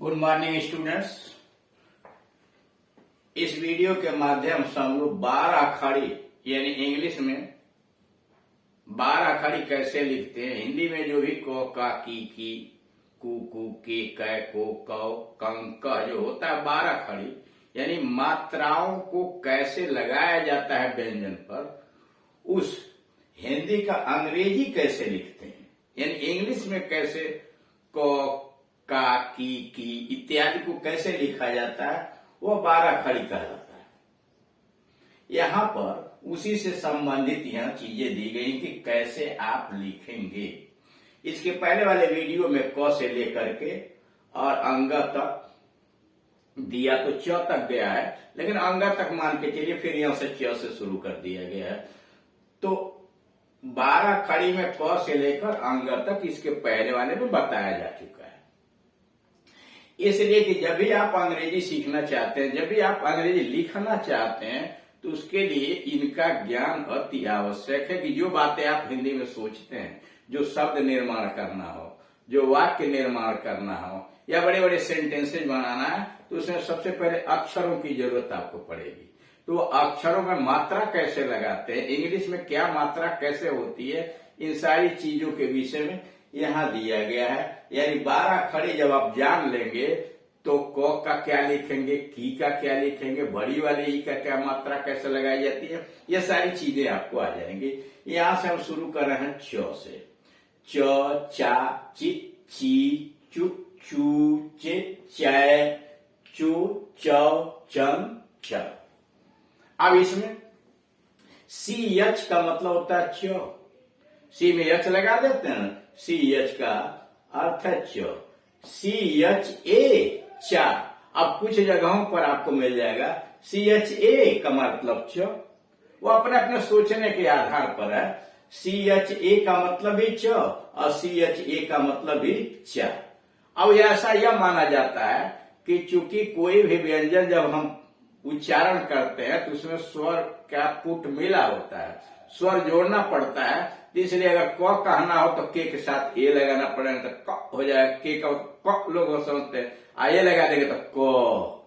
Good morning students. इस video के माध्यम से हम लोग 12 अखाड़ी यानी इंग्लिश में 12 अखाड़ी कैसे लिखते हैं, हिंदी में जो भी को का की कु के कै को कौ कं क जो होता है 12 अखाड़ी यानी मात्राओं को कैसे लगाया जाता है व्यंजन पर, उस हिंदी का अंग्रेजी कैसे लिखते हैं यानी इंग्लिश में कैसे को का की इत्यादि को कैसे लिखा जाता है वो 12 खड़ी कहलाता है। यहाँ पर उसी से संबंधित यह चीजें दी गई कि कैसे आप लिखेंगे। इसके पहले वाले वीडियो में क से लेकर के और अंग तक दिया तो च तक गया है, लेकिन अंग तक मान के चलिए, फिर यहां से च से शुरू कर दिया गया है। तो 12 खड़ी में क से लेकर अंग तक इसके पहले वाले में बताया जा चुका है। इसलिए कि जब भी आप अंग्रेजी सीखना चाहते हैं, जब भी आप अंग्रेजी लिखना चाहते हैं, तो उसके लिए इनका ज्ञान अति आवश्यक है कि जो बातें आप हिंदी में सोचते हैं, जो शब्द निर्माण करना हो, जो वाक्य निर्माण करना हो या बड़े बड़े सेंटेंसेज बनाना है, तो उसमें सबसे पहले अक्षरों की जरूरत आपको पड़ेगी। तो अक्षरों में मात्रा कैसे लगाते हैं, इंग्लिश में क्या मात्रा कैसे होती है, इन सारी चीजों के विषय में यहाँ दिया गया है। यानी 12 खड़ी जब आप जान लेंगे तो क का क्या लिखेंगे, की का क्या लिखेंगे, बड़ी वाले ई का क्या मात्रा कैसे लगाई जाती है, ये सारी चीजें आपको आ जाएंगी। यहां से हम शुरू कर रहे हैं च से। च चा चि ची चु चू चे चै चू चौ चन च। अब इसमें सी एच का मतलब होता है च, सी में एच लगा देते हैं, सी एच का अर्थ है च। सी एच ए चा। अब कुछ जगहों पर आपको मिल जाएगा सी एच ए का मतलब च, वो अपने अपने सोचने के आधार पर है। सी एच ए का मतलब ही च और सी एच ए का मतलब ही च। अब ऐसा यह माना जाता है कि चूंकि कोई भी व्यंजन जब हम उच्चारण करते हैं तो उसमें स्वर का पुट मिला होता है, स्वर जोड़ना पड़ता है। इसलिए अगर क कहना हो तो के के साथ ए लगाना पड़ेगा तो क हो जाएगा, के का क लोग समझते हैं, आ ए लगा देंगे तो क।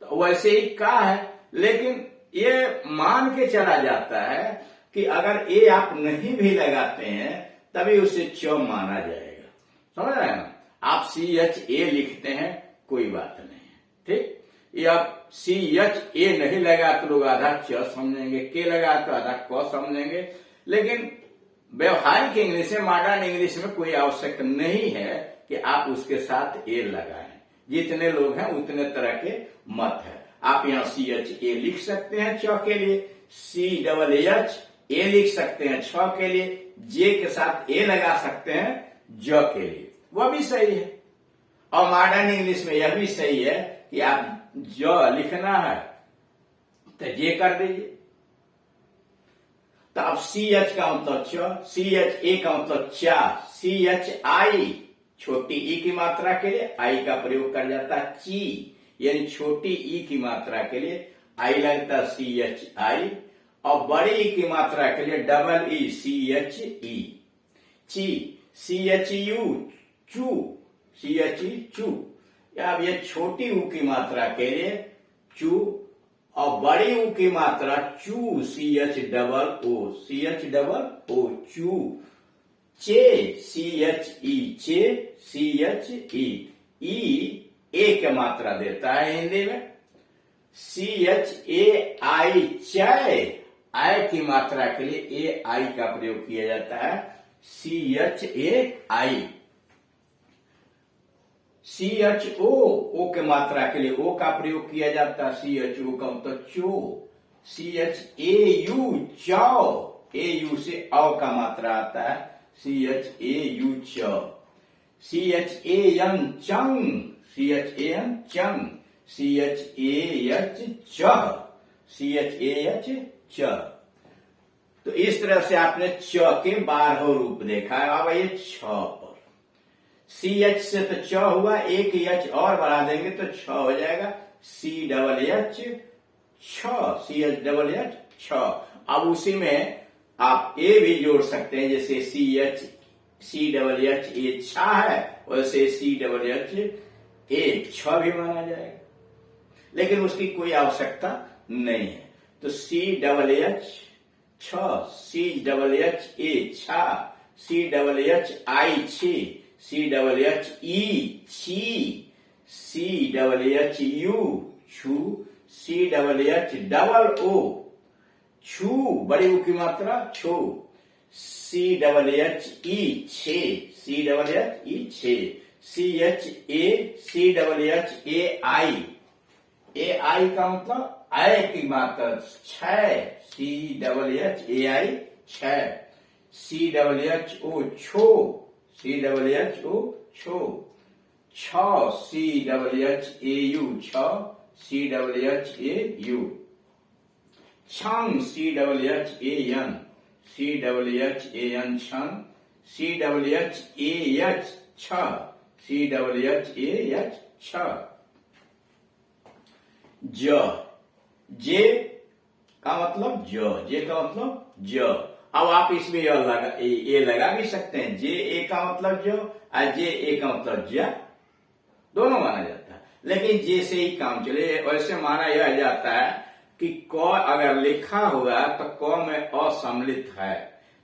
तो वैसे ही का है, लेकिन ये मान के चला जाता है कि अगर ए आप नहीं भी लगाते हैं तभी उसे च माना जाएगा। समझ रहे हैं ना। आप सी एच ए लिखते हैं कोई बात नहीं है, ठीक। या सी एच ए नहीं लगा तो लोग आधा च समझेंगे, के लगा तो आधा क समझेंगे। लेकिन व्यवहारिक इंग्लिश में, मॉडर्न इंग्लिश में कोई आवश्यक नहीं है कि आप उसके साथ ए लगाएं। जितने लोग हैं उतने तरह के मत है। आप यहाँ सी एच ए लिख सकते हैं च के लिए, सी डबल एच ए लिख सकते हैं छ के लिए, जे के साथ ए लगा सकते हैं ज के लिए, वह भी सही है। और मॉडर्न इंग्लिश में यह भी सही है कि आप ज लिखना है तो जे कर दीजिए। तो अब सी एच का मतलब च, सी एच ए का मतलब चा, सी एच आई छोटी ई की मात्रा के लिए आई का प्रयोग कर जाता है ची, यानी छोटी ई की मात्रा के लिए आई लगता है सी एच आई, और बड़ी ई की मात्रा के लिए double E C H E ची। सी एच यू चू, सी एच ई चू। अब ये छोटी ऊ की मात्रा के लिए चू और बड़ी ऊ की मात्रा चू, C H double O, C H double O चू। चे सी एच ई चे, सी एच ई ए की मात्रा देता है हिंदी में। सी एच ए आई चय, आई की मात्रा के लिए ए आई का प्रयोग किया जाता है सी H A I. C H O के मात्रा के लिए ओ का प्रयोग किया जाता है सी एच ओ का मतलब चो। सी एच ए यू चौ, ए यू से औ का मात्रा आता है सी एच ए यू च। सी एच ए एन चंग, सी एच ए एन चंग, सी एच ए एच च, सी एच ए एच च। तो इस तरह से आपने च के 12 रूप देखा है। अब ये छ पर सी एच से तो च हुआ, एक एच और बढ़ा देंगे तो छ हो जाएगा सी डबल एच छ, सी एच डबल एच छ। अब उसी में आप ए भी जोड़ सकते हैं, जैसे C H C double H A छा है, वैसे सी डबल एच एक छ भी माना जाएगा, लेकिन उसकी कोई आवश्यकता नहीं है। तो सी डबल एच छ, सी डबल एच ए छा, सी डबल एच आई छी, सी डबल एच ई छी, सी डबल एच यू छू, C double H double O छू, बड़ी ऊ की मात्रा छू, सी डबल एच ई छे, सी डबल एच ई छे, C H A, C double H A I, A I का मतलब आय की मात्रा छह, सी डबल एच ए आई छह, सी डबल एच ओ छो, सी डबल एच ओ छो, छ, C double H A U छ, C double H A U, छंग, C double H A N, C double H A N छंग, C double H A H छ, C double H A H छ, ज, जे का मतलब ज, जे का मतलब ज। अब आप इसमें ये लगा भी सकते हैं, जे ए का मतलब जो और जे ए का मतलब ज, दोनों माना जाता है, लेकिन जे से ही काम चले। वैसे माना यह जाता है कि क अगर लिखा हुआ तो क में असम्मिलित है,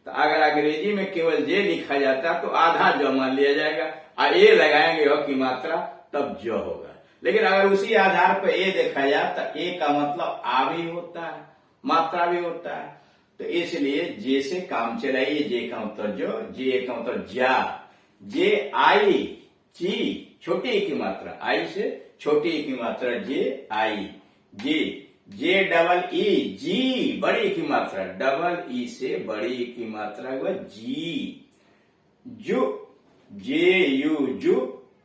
तो अगर अंग्रेजी में केवल जे लिखा जाता तो आधा ज मान लिया जाएगा और ए लगाएंगे अ की मात्रा तब ज होगा। लेकिन अगर उसी आधार पर ए देखा जाए तो ए का मतलब आ भी होता है, मात्रा भी होता है, तो इसलिए जे से काम चलाइए। जे का मतलब जो, जे का मतलब जा, जे आई ची, छोटी की मात्रा, आई से छोटी की मात्रा जे आई, जे डबल ई जी, बड़ी की मात्रा, डबल ई से बड़ी की मात्रा हुआ जी, जु, जे यू जु,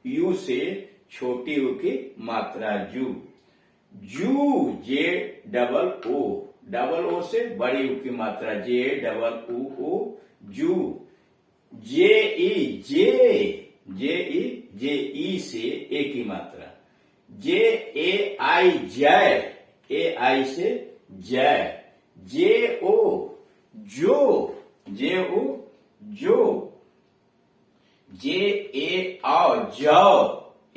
यू से छोटी ऊ की मात्रा जू, जू, जे डबल ओ से बड़ी ऊ की मात्रा जे डबल ओ जू, जे ई जे ई से ए की मात्रा, जे ए आई जय, ए आई से जय, जे ओ जो, जे ओ जो, जे ए आओ जाओ,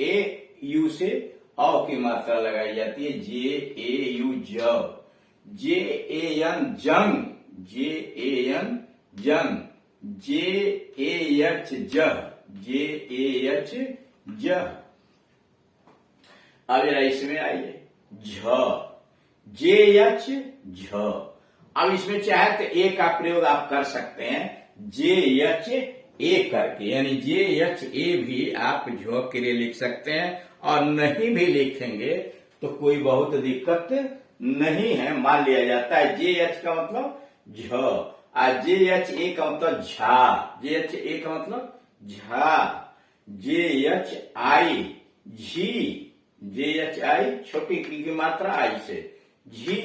ए यू से औ की मात्रा लगाई जाती है, जे ए यू जाओ, जे ए एन जंग, जे ए एन जंग, जे ए एच जह, जे ए एच जह। अब जरा इसमें आइए, झ, जे एच झ। अब इसमें चाहे तो ए का प्रयोग आप कर सकते हैं, जे एच ए करके, यानी जे एच ए भी आप झ के लिए लिख सकते हैं, और नहीं भी लिखेंगे तो कोई बहुत दिक्कत नहीं है, मान लिया जाता है। जे एच का मतलब झ, और जे एच ए का मतलब झा, जे एच ए का मतलब झा, जे एच आई झी, जे एच आई छोटी की मात्रा आई से झी,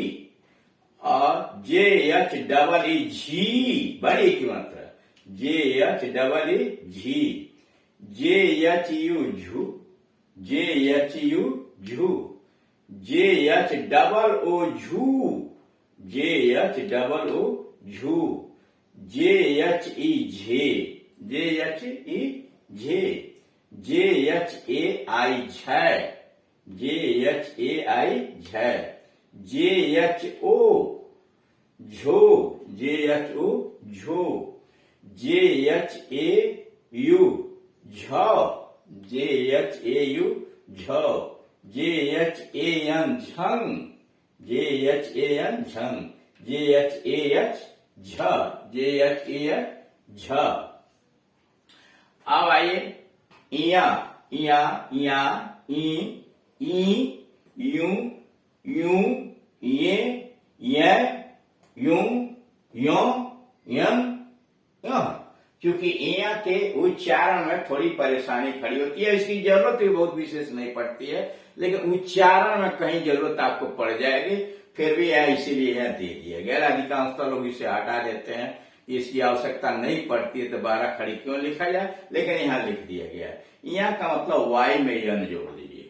और जे एच डबल ई झी, बड़ी की मात्रा, जे एच डबल ई झी, जे एच यू झू, जे एच यू झू, जे एच डबल ओ झू, जे एच डबल ओ झू, जे एच ई झे, जे एच ई झे, जे एच ए आई झै, जे एच ए आई झै, जे एच ओ झो, जे एच ओ झो, जे एच ए यू झ, जे एच ए यू झ, जे एच ए एन झंग, J H A N झंग, जे एच ए एच झ, जे एच ए एच झ। अब आइए इया, इया, इया, ई, यू, यूं, ये, यूं, यो, यं, क्योंकि इया के उच्चारण में थोड़ी परेशानी खड़ी होती है, इसकी जरूरत भी बहुत विशेष नहीं पड़ती है, लेकिन उच्चारण में कहीं जरूरत आपको पड़ जाएगी, फिर भी यह इसीलिए यह दे दिया गया। अधिकांशतः लोग इसे हटा देते हैं, इसकी आवश्यकता नहीं पड़ती है, तो 12 खड़ी क्यों लिखा जाए, लेकिन यहाँ लिख दिया गया है। इया का मतलब वाई में यन जोड़ दीजिए,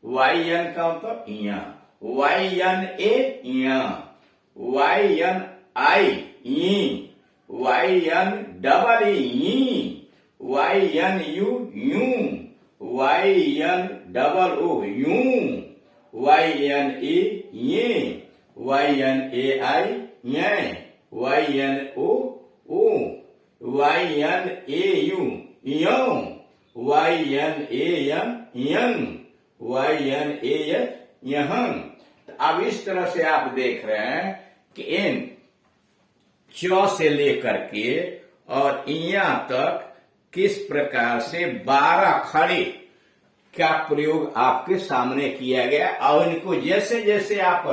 वाई यन का मतलब इया, वाई यन ए इया, Y N I E, Y N double E, Y N U यूं, वाई यन डबल ओ यूं, YNA ये, YNAI ये, YNO ओ, YNAU यों, YNAM यंग, YNAH यहं। अब इस तरह से आप देख रहे हैं कि इन च से लेकर के और इया तक किस प्रकार से 12 खड़े का प्रयोग आपके सामने किया गया, और इनको जैसे जैसे आप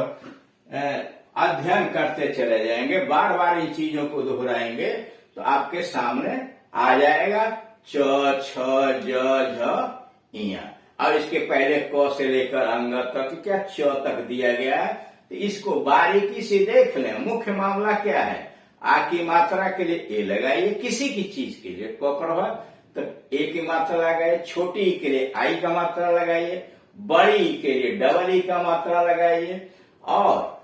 अध्ययन करते चले जाएंगे, बार बार इन चीजों को दोहराएंगे, तो आपके सामने आ जाएगा च, छ, ज, झ, इया। अब इसके पहले क से लेकर अंग तक क्या च तक दिया गया है, तो इसको बारीकी से देख लें। मुख्य मामला क्या है, आ की मात्रा के लिए ए लगाइए, किसी की चीज के लिए क प्रभाव, तो ए की मात्रा लगाइए, छोटी ई के लिए आई का मात्रा लगाइए, बड़ी ई के लिए डबल ई का मात्रा लगाइए, और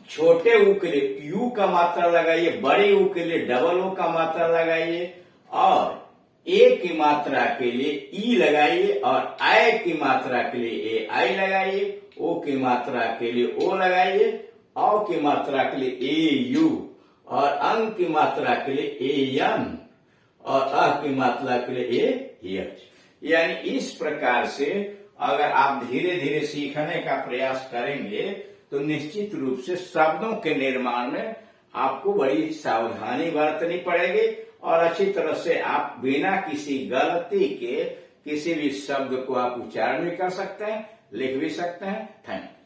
छोटे ऊ के लिए यू का मात्रा लगाइए, बड़े ऊ के लिए डबल ओ का मात्रा लगाइए, और ए की मात्रा के लिए ई लगाइए, और आई की मात्रा के लिए ए आई लगाइए, ओ की मात्रा के लिए ओ लगाइए, औ की मात्रा के लिए ए यू, और अंग की मात्रा के लिए ए यन, और अ की मात्रा के लिए ए यच। यानी इस प्रकार से अगर आप धीरे धीरे सीखने का प्रयास करेंगे तो निश्चित रूप से शब्दों के निर्माण में आपको बड़ी सावधानी बरतनी पड़ेगी, और अच्छी तरह से आप बिना किसी गलती के किसी भी शब्द को आप उच्चारण भी कर सकते हैं, लिख भी सकते हैं। Thank you.